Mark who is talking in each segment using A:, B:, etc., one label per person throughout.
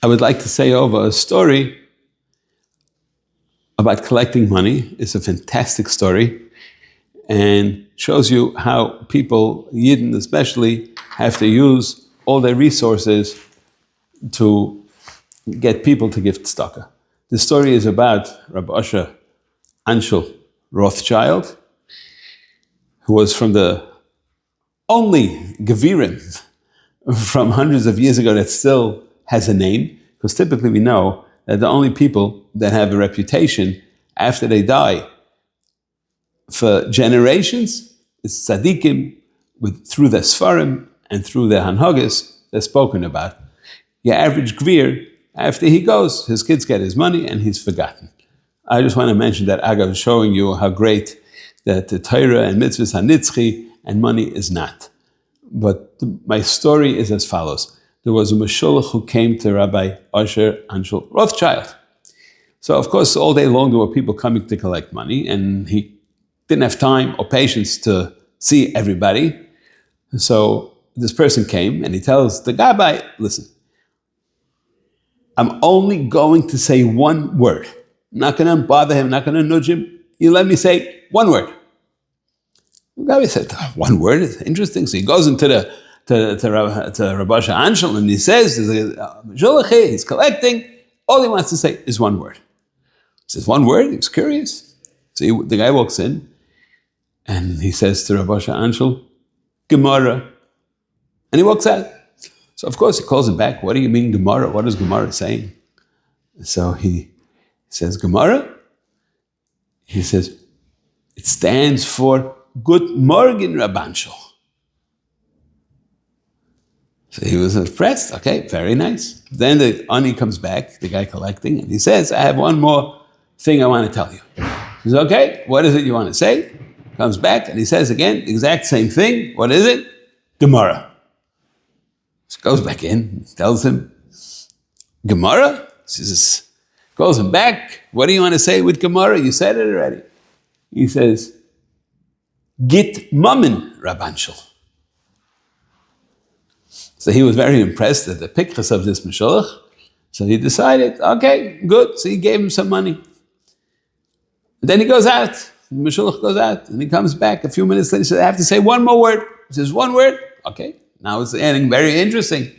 A: I would like to say over a story about collecting money. It's a fantastic story and shows you how people, Yidden especially, have to use all their resources to get people to give tzedakah. The story is about Rabbi Asher Anshel Rothschild, who was from the only Gevirim from hundreds of years ago that still has a name, because typically we know that the only people that have a reputation after they die for generations is tzaddikim through their svarim and through their hanhagas they're spoken about. Your average Gvir, after he goes, his kids get his money and he's forgotten. I just want to mention that Agav, showing you how great that the Torah and mitzvahs are nitzchi and money is not. But my story is as follows. There was a Meshulach who came to Rabbi Asher Anshel Rothschild. So of course, all day long there were people coming to collect money, and he didn't have time or patience to see everybody. So this person came and he tells the Gabbai, listen, I'm only going to say one word. I'm not going to bother him, not going to nudge him. You let me say one word. The Gabbai said, one word is interesting. So he goes into to Rabbi Asher Anshel and he says, he's collecting. All he wants to say is one word. He says, one word? He was curious. So the guy walks in and he says to Rabbi Asher Anshel, Gemara. And he walks out. So of course he calls him back. What do you mean Gemara? What is Gemara saying? So he says, Gemara? He says, it stands for Good Morgen, Rabbanshel. So he was impressed. Okay, very nice. Then the Ani comes back, the guy collecting, and he says, I have one more thing I want to tell you. He says, okay, what is it you want to say? Comes back and he says again, the exact same thing. What is it? Gemara. So goes back in, tells him, Gemara? He says, calls him back. What do you want to say with Gemara? You said it already. He says, Git Mammon, Rabbanshel. So he was very impressed at the pictures of this Meshulach. So he decided, okay, good. So he gave him some money. And then he goes out. The Meshulach goes out and he comes back a few minutes later. He says, I have to say one more word. He says, one word? Okay. Now it's getting very interesting.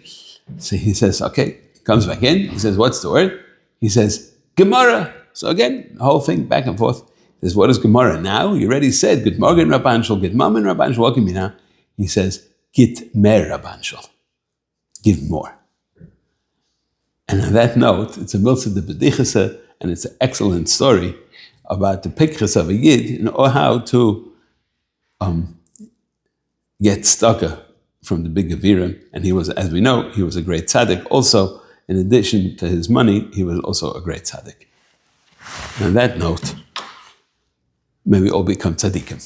A: So he says, okay. He comes back in. He says, what's the word? He says, Gemara. So again, the whole thing back and forth. He says, what is Gemara now? You already said, Good Morgen, Rabbanshel, Git Mammon, Rabbanshel. What can be now? He says, Git Mer, Rabbanshel. Give more. And on that note, it's a milsa de bedichase, and it's an excellent story about the pictures of a Yid and how to get tzedakah from the big Gevirim. And he was, as we know, he was a great tzaddik. Also, in addition to his money, he was also a great tzaddik. And on that note, may we all become tzaddikim.